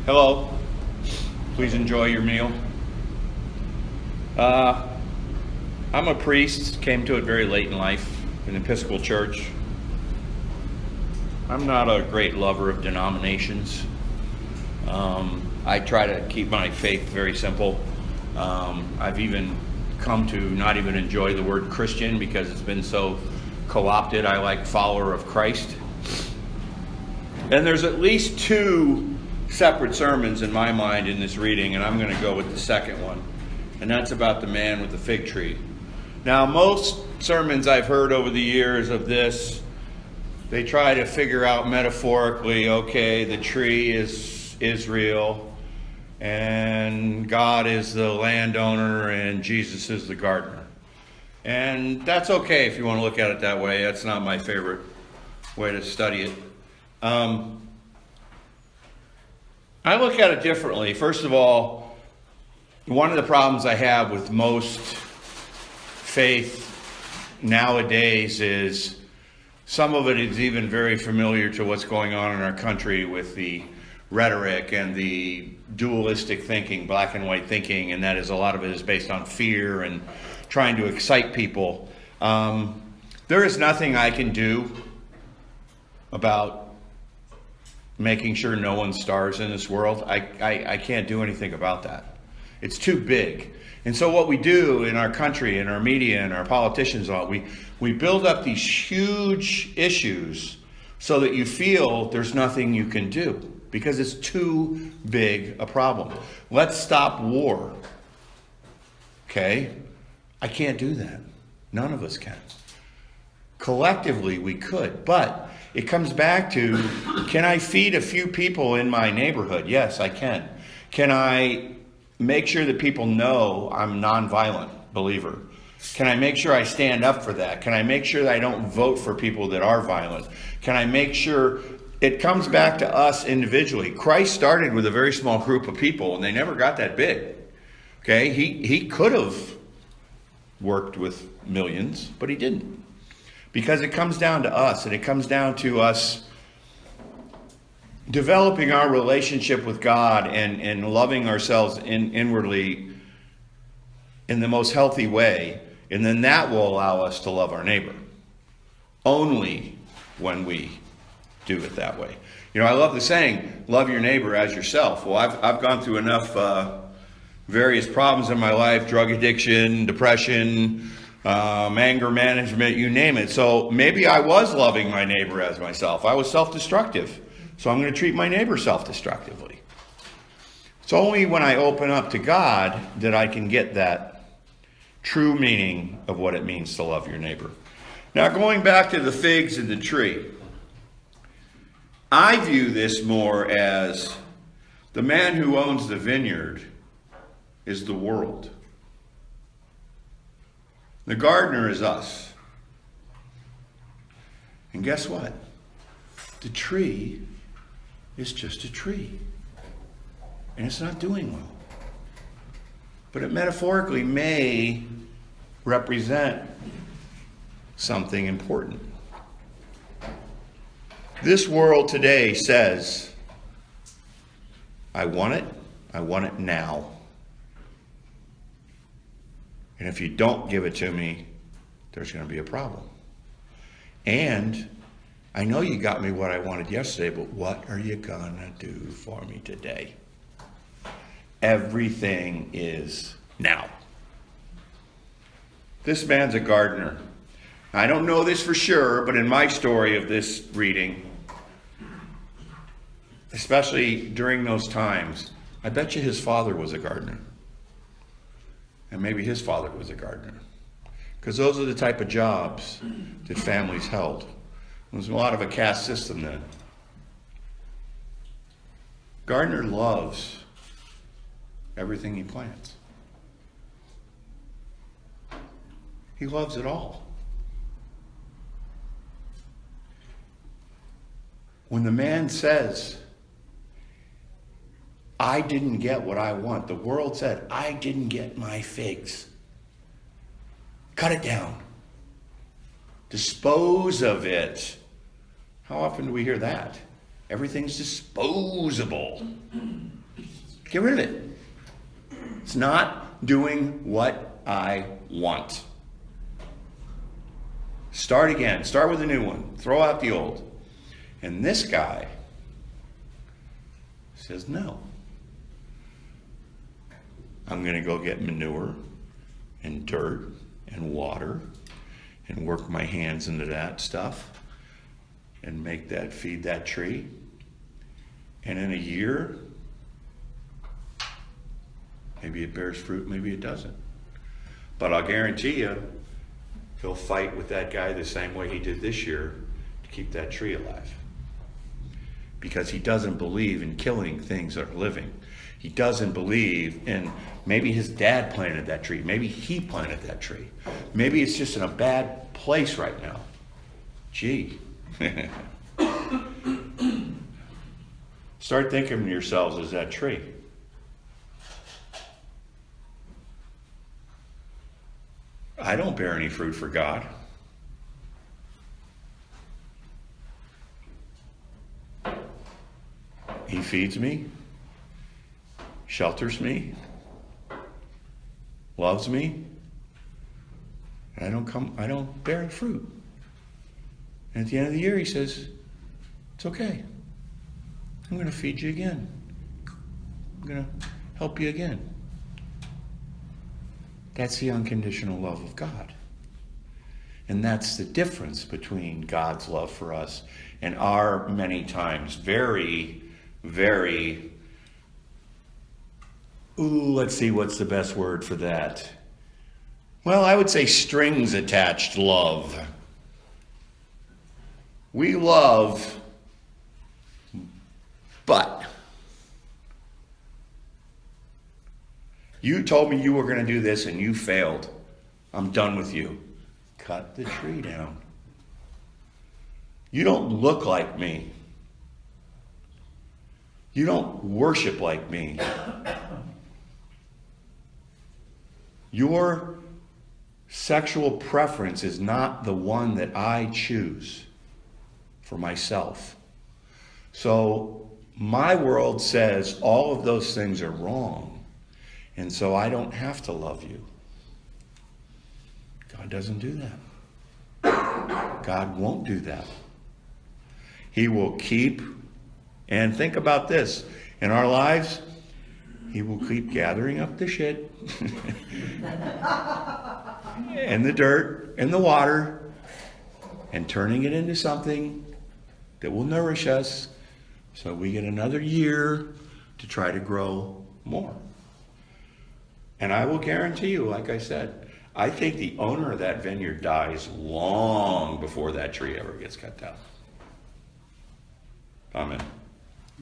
Hello. Please enjoy your meal. I'm a priest, came to it very late in life, in an Episcopal church. I'm not a great lover of denominations. I try to keep my faith very simple. I've even come to not even enjoy the word Christian because it's been so co-opted. I like follower of Christ. And there's at least two separate sermons in my mind in this reading, and I'm going to go with the second one. And that's about the man with the fig tree. Now, most sermons I've heard over the years of this, they try to figure out metaphorically, okay, the tree is Israel, and God is the landowner, and Jesus is the gardener. And that's okay if you want to look at it that way. That's not my favorite way to study it. I look at it differently. First of all, one of the problems I have with most faith nowadays is some of it is even very familiar to what's going on in our country with the rhetoric and the dualistic thinking, black and white thinking, and that is a lot of it is based on fear and trying to excite people. There is nothing I can do about making sure no one starves in this world. I can't do anything about that. It's too big. And so what we do in our country, in our media, and our politicians, we build up these huge issues so that you feel there's nothing you can do because it's too big a problem. Let's stop war. Okay? I can't do that. None of us can. Collectively, we could, but it comes back to, can I feed a few people in my neighborhood? Yes, I can. Can I make sure that people know I'm a nonviolent believer? Can I make sure I stand up for that? Can I make sure that I don't vote for people that are violent? Can I make sure it comes back to us individually? Christ started with a very small group of people, and they never got that big. Okay, he could have worked with millions, but he didn't. Because it comes down to us, and it comes down to us developing our relationship with God and loving ourselves inwardly in the most healthy way, and then that will allow us to love our neighbor. Only when we do it that way. You know, I love the saying, love your neighbor as yourself. Well, I've gone through enough various problems in my life, drug addiction, depression, anger management, you name it. So maybe I was loving my neighbor as myself. I was self-destructive. So I'm going to treat my neighbor self-destructively. It's only when I open up to God that I can get that true meaning of what it means to love your neighbor. Now, going back to the figs and the tree, I view this more as the man who owns the vineyard is the world. The gardener is us. And guess what? The tree is just a tree. And it's not doing well. But it metaphorically may represent something important. This world today says, I want it now. And if you don't give it to me, there's going to be a problem. And I know you got me what I wanted yesterday, but what are you going to do for me today? Everything is now. This man's a gardener. I don't know this for sure, but in my story of this reading, especially during those times, I bet you his father was a gardener. And maybe his father was a gardener. Because those are the type of jobs that families held. There was a lot of a caste system then. Gardener loves everything he plants. He loves it all. When the man says, I didn't get what I want. The world said, I didn't get my figs. Cut it down. Dispose of it. How often do we hear that? Everything's disposable. Get rid of it. It's not doing what I want. Start again. Start with a new one. Throw out the old. And this guy says, no. I'm going to go get manure and dirt and water and work my hands into that stuff and make that, feed that tree. And in a year, maybe it bears fruit, maybe it doesn't. But I'll guarantee you, he'll fight with that guy the same way he did this year to keep that tree alive. Because he doesn't believe in killing things that are living. He doesn't believe in, maybe his dad planted that tree. Maybe he planted that tree. Maybe it's just in a bad place right now. Gee. Start thinking of yourselves as that tree. I don't bear any fruit for God. He feeds me, shelters me, loves me, and I don't bear fruit. And at the end of the year, he says, it's okay. I'm going to feed you again. I'm going to help you again. That's the unconditional love of God. And that's the difference between God's love for us and our many times very, very, let's see, what's the best word for that? Well, I would say strings attached love. We love, but you told me you were going to do this and you failed. I'm done with you. Cut the tree down. You don't look like me. You don't worship like me. Your sexual preference is not the one that I choose for myself. So my world says all of those things are wrong. And so I don't have to love you. God doesn't do that. God won't do that. He will keep, and think about this, in our lives, he will keep gathering up the shit and the dirt and the water and turning it into something that will nourish us so we get another year to try to grow more. And I will guarantee you, like I said, I think the owner of that vineyard dies long before that tree ever gets cut down. Amen.